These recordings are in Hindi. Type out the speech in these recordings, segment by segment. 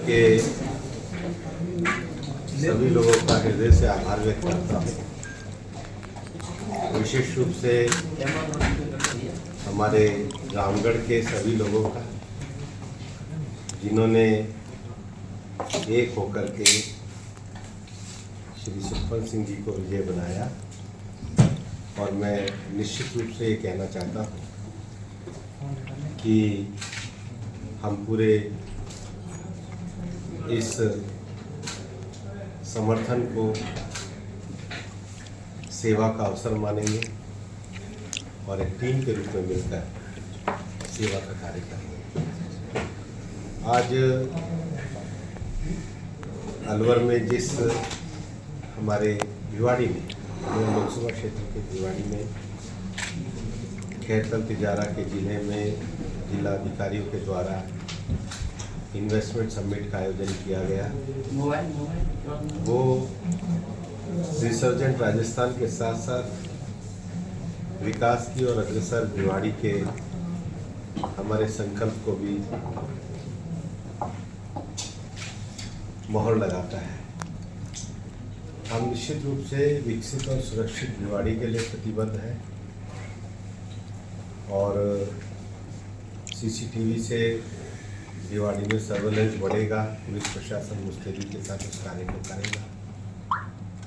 के सभी लोगों का हृदय से आभार व्यक्त करता हूँ। विशेष रूप से हमारे रामगढ़ के सभी लोगों का, जिन्होंने एक होकर के श्री सुखपाल सिंह जी को विजय बनाया। और मैं निश्चित रूप से ये कहना चाहता हूँ कि हम पूरे इस समर्थन को सेवा का अवसर मानेंगे और एक टीम के रूप में मिलकर सेवा का कार्य करेंगे। आज अलवर में जिस हमारे भिवाड़ी में, लोकसभा क्षेत्र के भिवाड़ी में खैरतल तिजारा के जिले में जिला अधिकारियों के द्वारा इन्वेस्टमेंट समिट का आयोजन किया गया। वो रिसर्जेंट राजस्थान के साथ साथ विकास की और अग्रसर भिवाड़ी के हमारे संकल्प को भी मोहर लगाता है। हम निश्चित रूप से विकसित और सुरक्षित भिवाड़ी के लिए प्रतिबद्ध हैं और सीसीटीवी से भिवाड़ी में सर्वेलेंस बढ़ेगा, पुलिस प्रशासन मुस्तैदी के साथ उस कार्य को करेगा,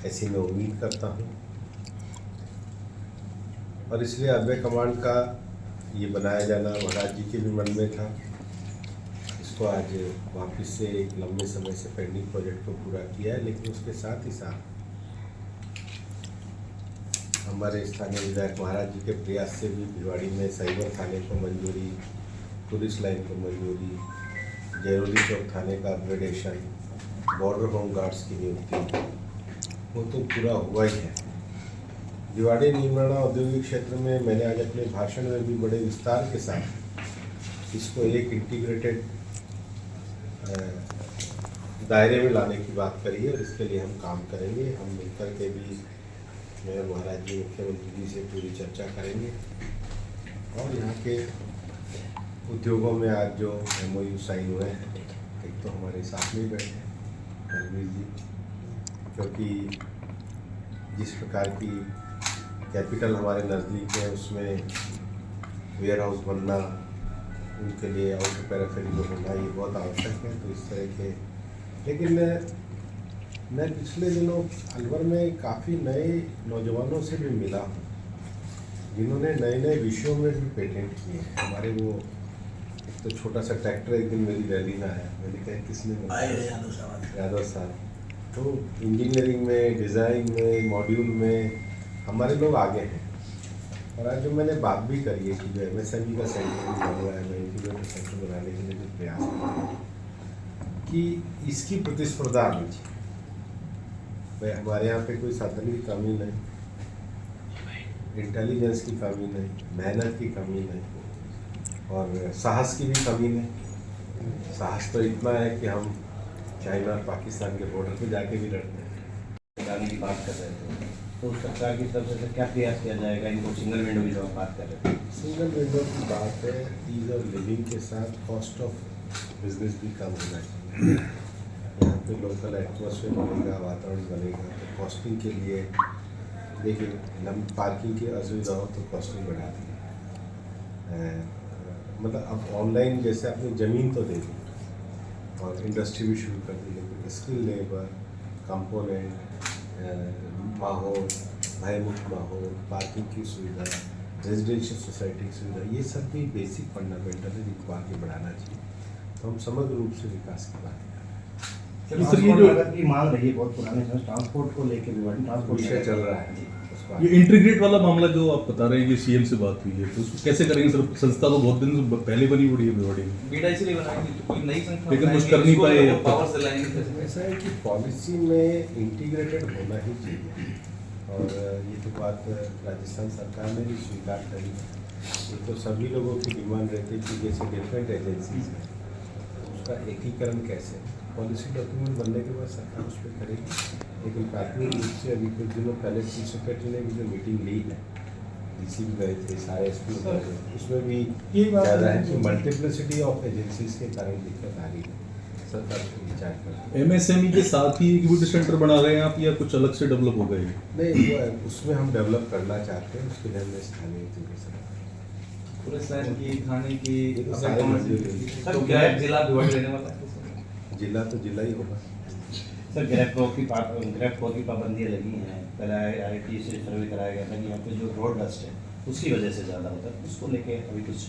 ऐसी मैं उम्मीद करता हूँ। और इसलिए अभय कमांड का ये बनाया जाना महाराज जी के भी मन में था। इसको आज वापस से एक लंबे समय से पेंडिंग प्रोजेक्ट को पूरा किया है। लेकिन उसके साथ ही साथ हमारे स्थानीय विधायक महाराज जी के प्रयास से भी भिवाड़ी में साइबर थाने को मंजूरी, पुलिस लाइन को मंजूरी, जयरोली चौक थाने का अपग्रेडेशन, बॉर्डर होम गार्ड्स की नियुक्ति, वो तो पूरा हुआ ही है। भिवाड़ी निर्माण औद्योगिक क्षेत्र में मैंने आज अपने भाषण में भी बड़े विस्तार के साथ इसको एक इंटीग्रेटेड दायरे में लाने की बात करी है और इसके लिए हम काम करेंगे। हम मिलकर के भी मेयर महाराज जी, मुख्यमंत्री जी से पूरी चर्चा करेंगे और यहाँ के उद्योगों में आज जो MOU साइन हुए हैं, एक तो हमारे साथ में ही बैठे हैं रणवीर जी, क्योंकि जिस प्रकार की कैपिटल हमारे नज़दीक है उसमें वेयर हाउस बनना, उनके लिए आउटर पैराफेरी में होना ये बहुत आवश्यक है। तो इस तरह के, लेकिन मैं पिछले दिनों अलवर में काफ़ी नए नौजवानों से भी मिला हूँ जिन्होंने नए नए विषयों में भी पेटेंट किए हैं। हमारे वो एक तो छोटा सा ट्रैक्टर एक दिन मेरी रैली में आया, मैंने कहा किसने बनाया? यादव साहब। तो इंजीनियरिंग में, डिज़ाइन में, मॉड्यूल में हमारे लोग आगे हैं। और आज जो मैंने बात भी करी है कि जो MSME का सेंटर भी बन रहा है, मैं इंक्यूबेटर सेंटर बनाने के लिए जो प्रयास कर रहा हूँ कि इसकी प्रतिस्पर्धा आनी चाहिए। भाई हमारे यहाँ पे कोई साधन की कमी नहीं, इंटेलिजेंस की कमी नहीं, मेहनत की कमी नहीं और साहस की भी कमी नहीं। साहस तो इतना है कि हम चाइना और पाकिस्तान के बॉर्डर पे जाके भी लड़ते हैं। लगाने की बात कर रहे थे, तो सरकार की तरफ से क्या प्रयास किया जाएगा? इनको सिंगल विंडो की जो आप बात कर रहे थे, सिंगल विंडो की बात है, ईज ऑफ लिविंग के साथ कॉस्ट ऑफ बिजनेस भी कम होना चाहिए। यहाँ पे लोकल एटमॉस्फेयर बनेगा, वातावरण बनेगा तो कॉस्टिंग के लिए, देखिए लंबी पार्किंग की असुविधा हो तो कॉस्टिंग बढ़ा दी। मतलब अब ऑनलाइन जैसे आपने ज़मीन तो दे दी और इंडस्ट्री भी शुरू कर दी, लेकिन स्किल लेबर, कंपोनेंट, माहौल, भयमुक्त माहौल, पार्किंग की सुविधा, रेजिडेंशियल सोसाइटी की सुविधा, ये सब भी बेसिक फंडामेंटल है जिनको आगे बढ़ाना चाहिए। तो हम समग्र रूप से विकास की बात कर रहे हैं। ट्रांसपोर्ट की मांग रही है बहुत पुराने समय, ट्रांसपोर्ट को लेकर ट्रांसपोर्ट विषय चल रहा है। ये इंटीग्रेट वाला मामला जो आप बता रहे हैं, ये CM से बात हुई है, तो उसको कैसे करेंगे सर? संस्था तो बहुत दिन पहले बनी पड़ी है भिवाड़ी में, बीडा इसलिए बनाएंगे तो कोई नई संस्था लेकिन कुछ कर नहीं पाए। पावर से लाएंगे। ऐसा है कि पॉलिसी में इंटीग्रेटेड होना ही चाहिए और ये तो बात राजस्थान सरकार ने भी स्वीकार करी। ये तो सभी लोगों की डिमांड रहती है कि जैसे डिफरेंट एजेंसीज हैं उसका एकीकरण कैसे, पॉलिसी डॉक्यूमेंट बनने के बाद सरकार उस पर करेगी। लेकिन प्राथमिक रूप से अभी कुछ दिनों पहले चीफ सेक्रेटरी ने भी जो मीटिंग ली है, DC भी गए थे, सारे SP गए थे, उसमें भी ज़्यादा है कि मल्टीप्लिसिटी ऑफ एजेंसीज के कारण दिक्कत आ रही है। सरकार को विचार करते एमएसएमई के साथ ही एक्टिविटी सेंटर बना रहे हैं आप या कुछ अलग से डेवलप हो गए? नहीं, वो उसमें हम डेवलप करना चाहते हैं, उसके लिए हमने स्थानीय उद्योगों पुलिस लाइन की, थाने की, ये तो अगर सारे कौन मंदिर सी- हैं। तो क्या है, जिला विभाग देने वाला है? जिला तो जिला ही होगा। सर ग्रैब की पाबंदियाँ लगी हैं। पहले IIT से सर्वे कराया गया था कि यहाँ पे जो रोड डस्ट है उसकी वजह से ज़्यादा होता है, उसको लेके अभी कुछ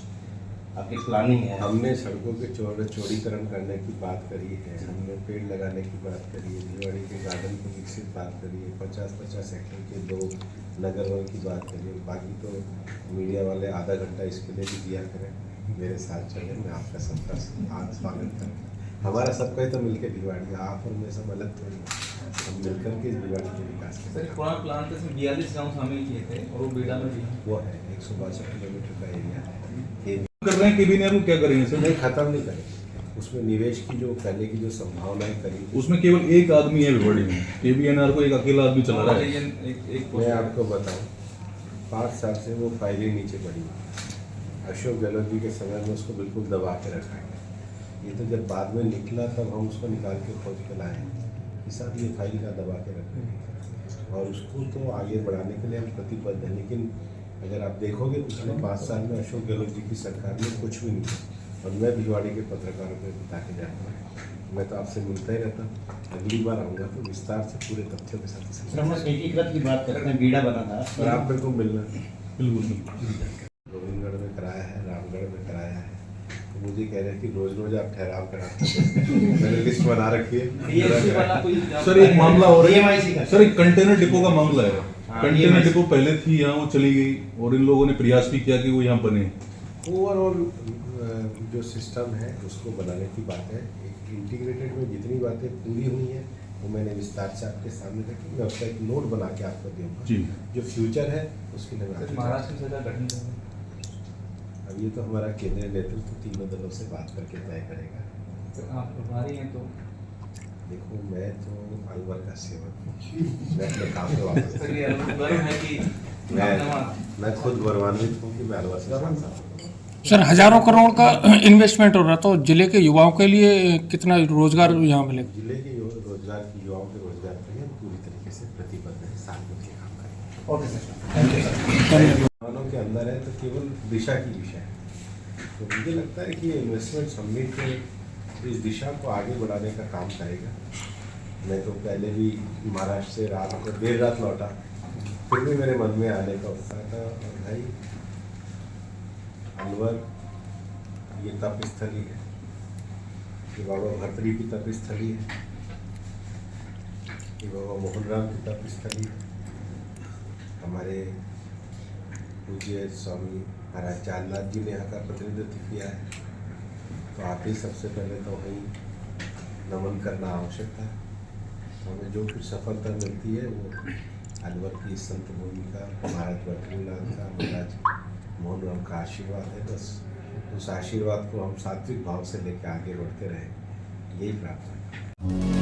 आपकी प्लानिंग है? हमने सड़कों के चौड़ीकरण करने की बात करी है, हमने पेड़ लगाने की बात करी है, भिवाड़ी के गार्डन को विकसित बात करी है, 50-50 एकड़ के 2 नगर वन की बात करी है। बाकी तो मीडिया वाले आधा घंटा इसके लिए भी दिया करें, मेरे साथ चले, मैं आपका सबका स्वागत करूँ। हमारा सबका ही तो मिलकर भिवाड़ी, आप और मैं सब अलग थोड़ी, हम मिलकर के इस भिवाड़ी के विकास सर करें। पुराना प्लान था, इसमें 42 गाँव शामिल किए थे और वो बेड़ा में भी हैं। वो है 162 किलोमीटर का एरिया है, ये कर रहे हैं केबीनेर को, क्या करेंगे सर? नहीं खत्म नहीं करेंगे। उसमें निवेश की जो पहले की जो संभावनाएं करी, उसमें केवल एक आदमी है भिवाड़ी में, केबीएनआर को एक अकेला आदमी चला रहा है। एक मैं आपको बताऊं, 5 साल से वो फाइलें नीचे पड़ी हुई। अशोक गहलोत जी के समय में उसको बिल्कुल दबा के रखा गया। ये तो जब बाद में निकला तब हम उसको निकाल के खोज के लाए कि साहब ये फाइल का दबा के रखा है, और उसको तो आगे बढ़ाने के लिए हम प्रतिबद्ध हैं। लेकिन अगर आप देखोगे पिछले 5 साल में अशोक गहलोत जी की सरकार में कुछ भी नहीं, और मैं भिवाड़ी के पत्रकारों को बता के जाता हूँ, मैं तो आपसे मिलता ही रहता हूँ। अगली बार आऊँगा तो विस्तार से पूरे तथ्यों के साथ सर हम एकीकृत की बात करते हैं, बीड़ा बना था और आप मेरे को मिलना। बिल्कुल। गोविंदगढ़ में कराया है, रामगढ़ में कराया है, तो मुझे कह रहे हैं कि रोज रोज आप ठहराव कराते हैं। मैंने लिस्ट बना रखी है। DFC वाला कोई सर एक मामला और है, EMIC का। सर एक कंटेनर डिपो का मामला है। हाँ, कंटेनर EMIC डिपो पहले थी यहाँ, वो चली गई और इन लोगों ने प्रयास भी किया कि वो यहाँ बने। ओवरऑल जो सिस्टम है उसको बनाने की बात है। एक इंटीग्रेटेड में जितनी बातें पूरी हुई हैं वो मैंने विस्तार से आपके सामने रखी। मैं उसका एक नोट बना के आपको दूँगा। जी। जो फ्यूचर है उसके लिए मैं सर, आपको महाराष्ट्र में सरकार गठन कर रही है। अब ये तो हमारा केंद्रीय नेतृत्व तीनों दलों से बात करके तय करेगा। तो आप प्रभारी हैं तो देखो, मैं तो अलवर का सेवक हूँ, मैं अपने काम पे वापस सर ये गर्व है कि मैं खुद गौरवान्वित हूँ कि मैं अलवर से सांसद हूँ। सर हजारों करोड़ का इन्वेस्टमेंट हो रहा तो जिले के युवाओं के लिए कितना रोजगार यहाँ मिलेगा? जिले के रोजगार की युवाओं के रोजगार के लिए हम पूरी तरीके से प्रतिबद्ध हैं, साथ मिलकर काम करेंगे। Okay sir, thank you sir. धन्यवाद। मानव के अंदर है तो केवल दिशा की विषय है। तो मुझे लगता है कि इन्वेस्टमेंट समिट इस दिशा को आगे बढ़ाने का काम करेगा। मैं तो पहले भी महाराष्ट्र से रात को देर रात लौटा, फिर भी मेरे मन में आने का उत्साह था। और भाई अलवर ये तप स्थली है, ये बाबा भर्तरी की तप स्थली है, ये बाबा मोहनराम की तप स्थली है, हमारे पूज्य स्वामी महाराज चांदनाथ जी ने यहाँ का प्रतिनिधित्व किया है। तो आप ही सबसे पहले तो वहीं नमन करना आवश्यक था। तो हमें जो कुछ सफलता मिलती है वो अलवर की संत भूमि का, महाराज भट्टूनाथ का, महाराज मोहनराम का आशीर्वाद है। बस उस आशीर्वाद को हम सात्विक भाव से लेकर आगे बढ़ते रहें, यही प्रार्थना है।